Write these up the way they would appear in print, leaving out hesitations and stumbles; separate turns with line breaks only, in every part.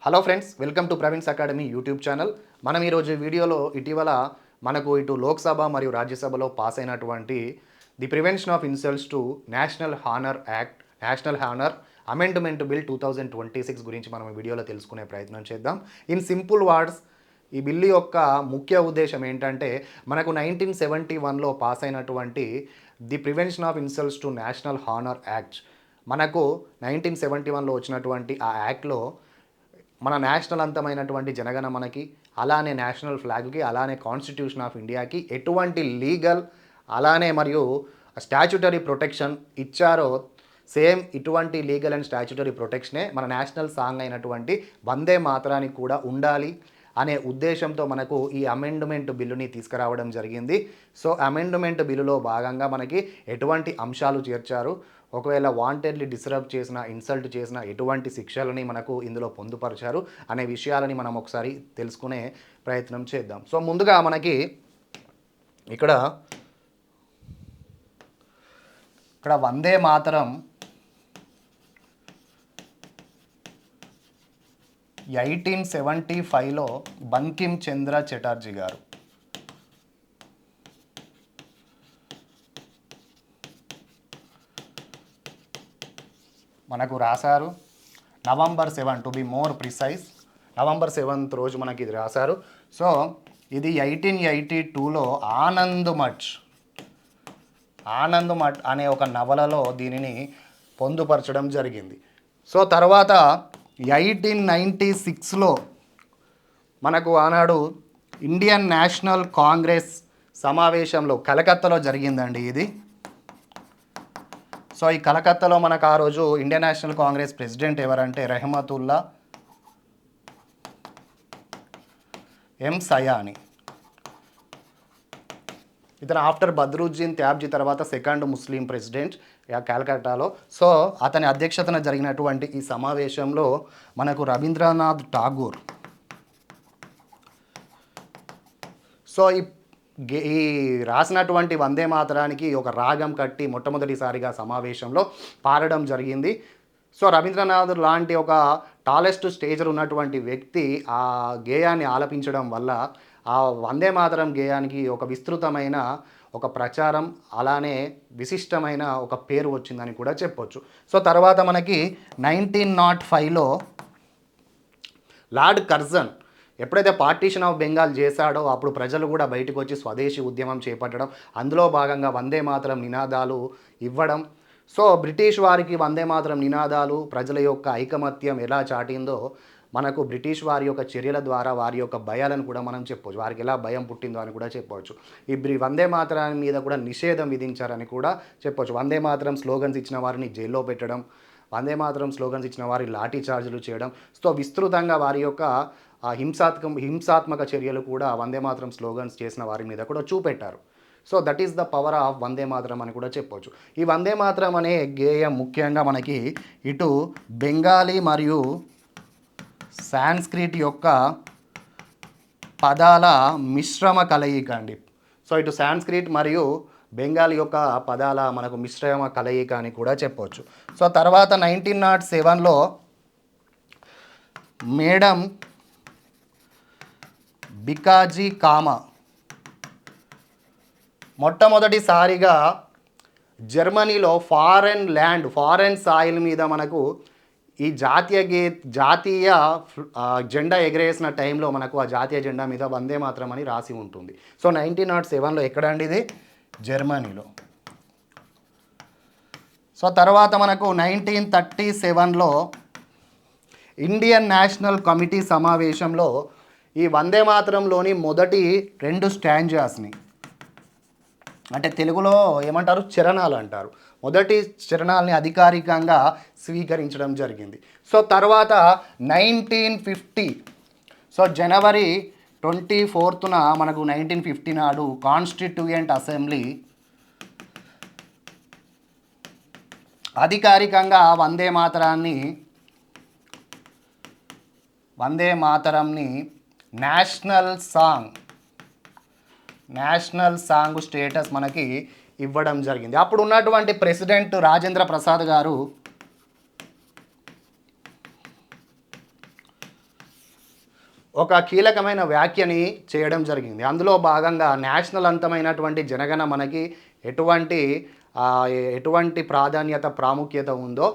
Hello friends, welcome to Praveen's academy YouTube channel. మనం ఈరోజు వీడియోలో ఇటీవల మనకు ఇటు లోక్సభ మరియు రాజ్యసభలో పాస్ అయినటువంటి the prevention of insults to national honour act, national honour amendment bill 2026 గురించి మనం ఈ వీడియోలో తెలుసుకునే ప్రయత్నం చేద్దాం. ఇన్ సింపుల్ వర్డ్స్, ఈ బిల్లు యొక్క ముఖ్య ఉద్దేశం ఏంటంటే మనకు 1971లో పాస్ అయినటువంటి the prevention of insults to national honour act, మనకు 1971లో వచ్చినటువంటి ఆ యాక్ట్లో మన నేషనల్ అంతమైనటువంటి జనగణమనకి, అలానే నేషనల్ ఫ్లాగ్కి, అలానే కాన్స్టిట్యూషన్ ఆఫ్ ఇండియాకి ఎటువంటి లీగల్ అలానే మరియు స్టాచ్యుటరీ ప్రొటెక్షన్ ఇచ్చారో సేమ్ ఇటువంటి లీగల్ అండ్ స్టాచ్యుటరీ ప్రొటెక్షనే మన నేషనల్ సాంగ్ అయినటువంటి వందే మాతరానికి కూడా ఉండాలి అనే ఉద్దేశంతో మనకు ఈ అమెండ్మెంట్ బిల్లుని తీసుకురావడం జరిగింది. సో అమెండ్మెంట్ బిల్లులో భాగంగా మనకి ఎటువంటి అంశాలు చేర్చారు, ఒకవేళ వాంటెడ్లీ డిస్టర్బ్ చేసిన, ఇన్సల్ట్ చేసిన ఎటువంటి శిక్షలని మనకు ఇందులో పొందుపరిచారు అనే విషయాలని మనం ఒకసారి తెలుసుకునే ప్రయత్నం చేద్దాం. సో ముందుగా మనకి ఇక్కడ వందే మాతరం 1875లో బంకిం చంద్ర చటర్జీ గారు మనకు రాశారు. November 7, to be more precise, November 7 రోజు మనకి ఇది రాశారు. సో ఇది 1882లో ఆనంద్ మఠ్ అనే ఒక నవలలో దీనిని పొందుపరచడం జరిగింది. సో తర్వాత 1896లో మనకు ఆనాడు ఇండియన్ నేషనల్ కాంగ్రెస్ సమావేశంలో కలకత్తాలో జరిగిందండి ఇది. సో ఈ కలకత్తాలో మనకు ఆ రోజు ఇండియన్ నేషనల్ కాంగ్రెస్ ప్రెసిడెంట్ ఎవరంటే రెహమతుల్లా ఎం సయాని. ఇతను ఆఫ్టర్ బద్రుద్దీన్ త్యాబ్జీ తర్వాత సెకండ్ ముస్లిం ప్రెసిడెంట్ కలకత్తాలో. సో అతని అధ్యక్షతన జరిగినటువంటి ఈ సమావేశంలో మనకు రవీంద్రనాథ్ ఠాగూర్ సో ఈ రాసినటువంటి వందే మాతరానికి ఒక రాగం కట్టి మొట్టమొదటిసారిగా సమావేశంలో పాడడం జరిగింది. సో రవీంద్రనాథ్ లాంటి ఒక టాలెస్ట్ స్టేజర్ ఉన్నటువంటి వ్యక్తి ఆ గేయాన్ని ఆలపించడం వల్ల ఆ వందే మాతరం గేయానికి ఒక విస్తృతమైన ఒక ప్రచారం, అలానే విశిష్టమైన ఒక పేరు వచ్చిందని కూడా చెప్పొచ్చు. సో తర్వాత మనకి 1905లో లార్డ్ కర్జన్ ఎప్పుడైతే పార్టీషన్ ఆఫ్ బెంగాల్ చేశాడో అప్పుడు ప్రజలు కూడా బయటకు వచ్చి స్వదేశీ ఉద్యమం చేపట్టడం, అందులో భాగంగా వందే మాతరం నినాదాలు ఇవ్వడం. సో బ్రిటిష్ వారికి వందే మాతరం నినాదాలు ప్రజల యొక్క ఐకమత్యం ఎలా చాటిందో మనకు బ్రిటిష్ వారి యొక్క చర్యల ద్వారా వారి యొక్క భయాలను కూడా మనం చెప్పవచ్చు, వారికి ఎలా భయం పుట్టిందో అని కూడా చెప్పవచ్చు. ఈ వందే మాతరం మీద కూడా నిషేధం విధించారని కూడా చెప్పవచ్చు. వందే మాతరం స్లోగన్స్ ఇచ్చిన వారిని జైల్లో పెట్టడం, వందే మాతరం స్లోగన్స్ ఇచ్చిన వారి లాఠీ చార్జీలు చేయడం, సో విస్తృతంగా వారి యొక్క హింసాత్మక చర్యలు కూడా వందే మాతరం స్లోగన్స్ చేసిన వారి మీద కూడా చూపెట్టారు. So that is the power of Vande Mataram అని కూడా చెప్పవచ్చు. ఈ వందే మాతరం అనే గేయం ముఖ్యంగా మనకి ఇటు బెంగాలీ మరియు సాంస్క్రిట్ యొక్క పదాల మిశ్రమ కలయిక అండి. సో ఇటు సాంస్క్రిట్ మరియు బెంగాలీ యొక్క పదాల మనకు మిశ్రమ కలయిక అని కూడా చెప్పవచ్చు. సో తర్వాత 1907లో మేడం బికాజీ కామా మొట్టమొదటిసారిగా జర్మనీలో ఫారెన్ సాయిల్ మీద మనకు ఈ జాతీయ జెండా ఎగరేసిన టైంలో మనకు ఆ జాతీయ జెండా మీద వందే మాతరం అని రాసి ఉంటుంది. సో 1907లో ఎక్కడండి ఇది? జర్మనీలో. సో తర్వాత మనకు 1937లో ఇండియన్ నేషనల్ కమిటీ సమావేశంలో ఈ వందే మాతరంలోని మొదటి 2 స్టాంజాస్ని, అంటే తెలుగులో ఏమంటారు, చరణాలు అంటారు, మొదటి చరణాలని అధికారికంగా స్వీకరించడం జరిగింది. సో తర్వాత 1950, సో జనవరి 24న మనకు 1950 నాడు కాన్స్టిట్యూయెంట్ అసెంబ్లీ అధికారికంగా వందే మాతరంని నేషనల్ సాంగ్ స్టేటస్ మనకి ఇవ్వడం జరిగింది. అప్పుడు ఉన్నటువంటి ప్రెసిడెంట్ రాజేంద్ర ప్రసాద్ గారు ఒక కీలకమైన వ్యాఖ్యని చేయడం జరిగింది. అందులో భాగంగా నేషనల్ అంతమైనటువంటి జనగణ మనకి ఎటువంటి ఎటువంటి ప్రాధాన్యత ప్రాముఖ్యత ఉందో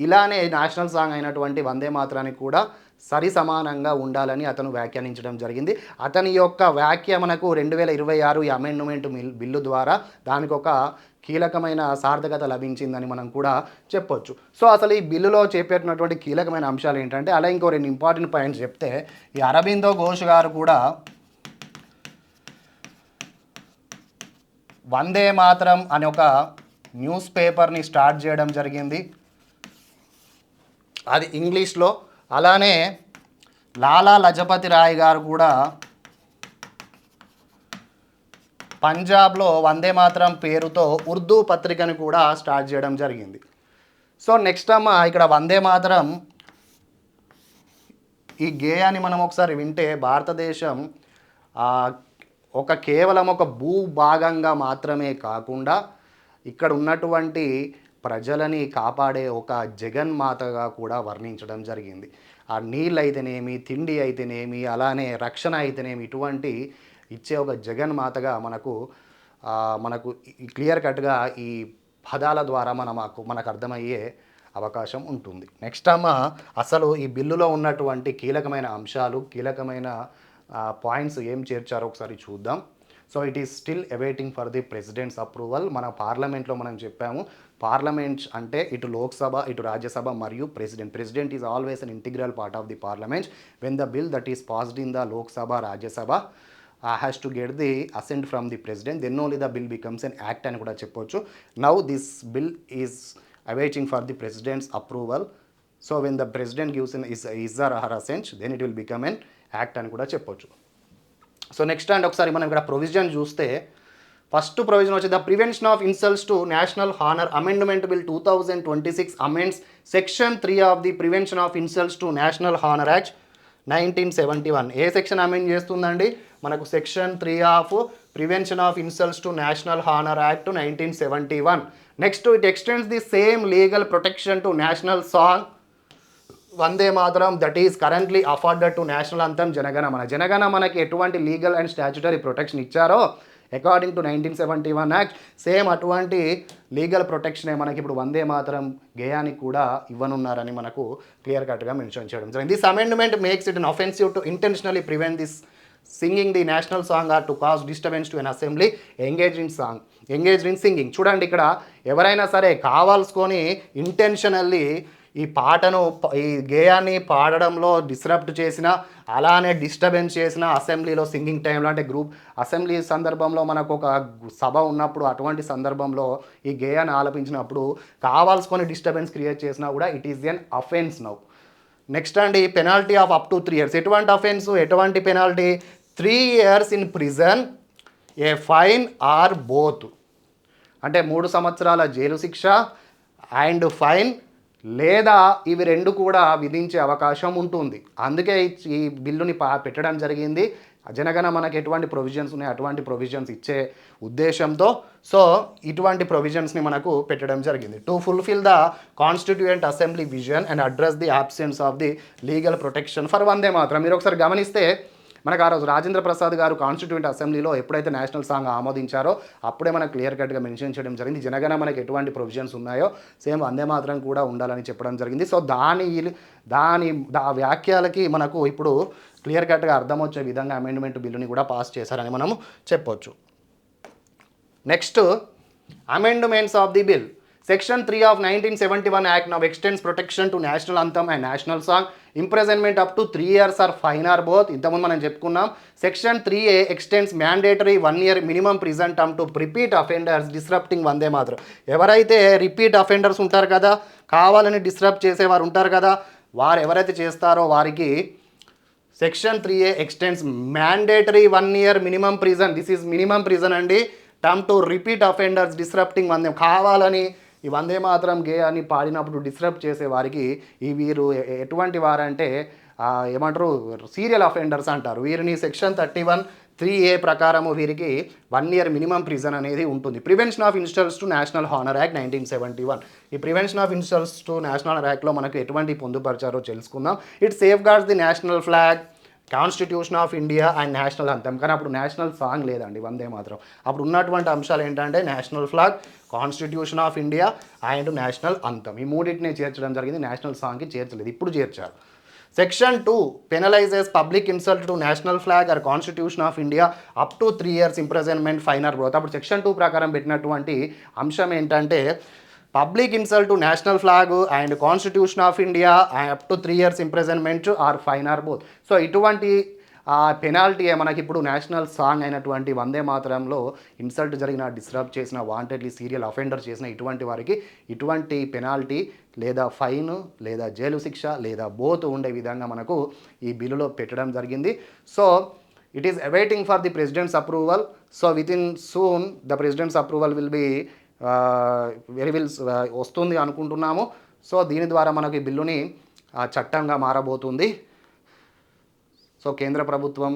ఇలానే నేషనల్ సాంగ్ అయినటువంటి వందే మాతరానికి కూడా సరి సమానంగా ఉండాలని అతను వ్యాఖ్యానించడం జరిగింది. అతని యొక్క వ్యాఖ్య మనకు 2026 ఈ అమెండ్మెంట్ బిల్లు ద్వారా దానికి ఒక కీలకమైన సార్థకత లభించిందని మనం కూడా చెప్పొచ్చు. సో అసలు ఈ బిల్లులో చేపట్టినటువంటి కీలకమైన అంశాలు ఏంటంటే, అలా ఇంకో 2 ఇంపార్టెంట్ పాయింట్స్ చెప్తే, ఈ అరబిందో ఘోష్ గారు కూడా వందే మాతరం అనే ఒక న్యూస్ పేపర్ని స్టార్ట్ చేయడం జరిగింది, అది ఇంగ్లీష్లో. అలానే లాలా లజపతి రాయ్ గారు కూడా పంజాబ్లో వందే మాతరం పేరుతో ఉర్దూ పత్రికను కూడా స్టార్ట్ చేయడం జరిగింది. సో నెక్స్ట్ ఇక్కడ వందే మాతరం ఈ గేయాన్ని మనం ఒకసారి వింటే, భారతదేశం కేవలం ఒక భూభాగంగా మాత్రమే కాకుండా ఇక్కడ ఉన్నటువంటి ప్రజలని కాపాడే ఒక జగన్మాతగా కూడా వర్ణించడం జరిగింది. ఆ నీళ్ళు అయితేనేమి, తిండి అయితేనేమి, అలానే రక్షణ అయితేనేమి, ఇటువంటి ఇచ్చే ఒక జగన్మాతగా మనకు క్లియర్ కట్గా ఈ పదాల ద్వారా మనకు అర్థమయ్యే అవకాశం ఉంటుంది. నెక్స్ట్ అసలు ఈ బిల్లులో ఉన్నటువంటి కీలకమైన అంశాలు, కీలకమైన పాయింట్స్ ఏం చేర్చారో ఒకసారి చూద్దాం. So it is still awaiting for the president's approval. మన పార్లమెంట్లో మనం చెప్పాము, పార్లమెంట్ అంటే ఇటు లోక్సభ, ఇటు రాజ్యసభ మరియు president is always an integral part of the parliament. When the bill that is passed in the Lok Sabha, Rajya Sabha has to get the assent from the president, then only the bill becomes an act అని కూడా చెప్పొచ్చు. Now this bill is awaiting for the president's approval. So when the president gives his or her assent, then it will become an act అని కూడా చెప్పొచ్చు. So next ఒకసారి మనం ఇక్కడ provision చూస్తే, ఫస్ట్ ప్రొవిజన్ వచ్చి the prevention of insults to national honour amendment bill 2026 amends section 3 of the prevention of insults to national honour act 1971. ఏ section amend చేస్తుందండి? మనకు section 3 of prevention of insults to national honour act 1971. Next it extends the same legal protection to national song Vande Mataram that is currently afforded to national anthem Jana Gana మనకి ఎటువంటి legal and statutory protection ఇచ్చారో according to 1971 act, same అటువంటి legal ప్రొటెక్షనే మనకి ఇప్పుడు వందే మాతరం గేయానికి కూడా ఇవ్వనున్నారని మనకు clear కట్గా mention చేయడం జరిగింది. This amendment makes it an offensive to intentionally prevent this singing the national song or to cause disturbance to an assembly engaged in singing. చూడండి, ఇక్కడ ఎవరైనా సరే కావాల్సుకొని ఇంటెన్షనల్లీ ఈ పాటను, ఈ గేయాన్ని పాడడంలో డిస్టర్బ్ చేసిన, అలానే డిస్టర్బెన్స్ చేసిన అసెంబ్లీలో సింగింగ్ టైంలో, అంటే అసెంబ్లీ సందర్భంలో మనకు ఒక సభ ఉన్నప్పుడు అటువంటి సందర్భంలో ఈ గేయాన్ని ఆలపించినప్పుడు కావాల్సుకొని డిస్టర్బెన్స్ క్రియేట్ చేసినా కూడా it is an offence now. Next penalty of up to 3 years. ఎటువంటి అఫెన్స్, ఎటువంటి penalty? 3 years in prison, a fine or both. అంటే 3 సంవత్సరాల జైలు శిక్ష అండ్ ఫైన్, లేదా ఇవి 2 కూడా విధించే అవకాశం ఉంటుంది. అందుకే ఈ బిల్లుని పెట్టడం జరిగింది. జనగణ మనకు ఎటువంటి ప్రొవిజన్స్ ఉన్నాయి అటువంటి ప్రొవిజన్స్ ఇచ్చే ఉద్దేశంతో సో ఇటువంటి ప్రొవిజన్స్ని మనకు పెట్టడం జరిగింది. To fulfil the constituent assembly vision and address the absence of the legal protection for Vande Mataram. మీరు ఒకసారి గమనిస్తే మనకు ఆ రోజు రాజేంద్ర ప్రసాద్ గారు కాన్స్టిట్యూయెంట్ అసెంబ్లీలో ఎప్పుడైతే నేషనల్ సాంగ్ ఆమోదించారో అప్పుడే మనకు క్లియర్ కట్గా మెన్షన్ చేయడం జరిగింది. జనగణ మనకి ఎటువంటి ప్రొవిజన్స్ ఉన్నాయో సేమ్ వందే మాతరం కూడా ఉండాలని చెప్పడం జరిగింది. సో దాని వ్యాఖ్యలకి మనకు ఇప్పుడు క్లియర్ కట్గా అర్థం వచ్చే విధంగా అమెండ్మెంట్ బిల్లుని కూడా పాస్ చేశారని మనము చెప్పొచ్చు. Next amendments of the bill. Section 3 of 1971 Act now extends protection to national anthem and national song. Imprisonment up to 3 years or fine or both. ఇంతకుముందు మనం చెప్పుకున్నాం. Section 3A extends mandatory 1 year minimum prison term to repeat offenders disrupting Vande Mataram. ఎవరైతే repeat offenders ఉంటారు కదా, కావాలని disturb చేసేవారు ఉంటారు కదా, వారు ఎవరైతే చేస్తారో వారికి Section 3A extends mandatory 1 year minimum prison. This is minimum prison అండి. Term to repeat offenders disrupting Vande, కావాలని ఈ వందే మాతరం గేయాన్ని పాడినప్పుడు డిస్టర్బ్ చేసే వారికి వీరు ఎటువంటి వారంటే ఏమంటారు, సీరియల్ అఫెండర్స్ అంటారు. వీరిని సెక్షన్ 31(3)A ప్రకారము వీరికి 1 year మినిమం ప్రిజన్ అనేది ఉంటుంది. Prevention of insults to national honour act 1971. ఈ prevention of insults to national honour యాక్ట్లో మనకు ఎటువంటి పొందుపరిచారో తెలుసుకుందాం. It safe guards the national flag, constitution of India and national అంతం. కానీ అప్పుడు నేషనల్ సాంగ్ లేదండి వందే మాత్రం. అప్పుడు ఉన్నటువంటి అంశాలు ఏంటంటే national flag, constitution of India and national అంతం. ఈ మూడింటిని చేర్చడం జరిగింది, నేషనల్ సాంగ్కి చేర్చలేదు, ఇప్పుడు చేర్చారు. Section 2 penalises public insult to national flag or constitution of India up to 3 years imprisonment, fine or both. అప్పుడు సెక్షన్ 2 ప్రకారం పెట్టినటువంటి అంశం ఏంటంటే public insult to national flag and constitution of India up to 3 years imprisonment or fine or both. So ఇటువంటి penalty మనకి ఇప్పుడు national song అయినటువంటి వందే మాతరంలో ఇన్సల్ట్ జరిగిన, డిస్టర్బ్ చేసిన, వాంటెడ్లీ సీరియల్ అఫెండర్ చేసిన ఇటువంటి వారికి ఇటువంటి పెనాల్టీ లేదా ఫైన్ లేదా జైలు శిక్ష లేదా బోత్ ఉండే విధంగా మనకు ఈ బిల్లులో పెట్టడం జరిగింది. So it is awaiting for the president's approval. So within soon the president's approval will be వస్తుంది అనుకుంటున్నాము. సో దీని ద్వారా మనకు ఈ బిల్లుని చట్టంగా మారబోతుంది. సో కేంద్ర ప్రభుత్వం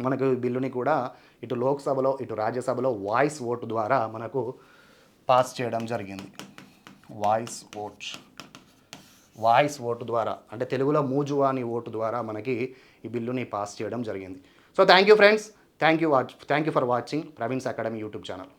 మనకు ఈ బిల్లుని కూడా ఇటు లోక్సభలో ఇటు రాజ్యసభలో వాయిస్ ఓటు ద్వారా మనకు పాస్ చేయడం జరిగింది. వాయిస్ ఓటు ద్వారా అంటే తెలుగులో మూజువాని ఓటు ద్వారా మనకి ఈ బిల్లుని పాస్ చేయడం జరిగింది. So thank you friends, thank you for watching Praveen's academy YouTube channel.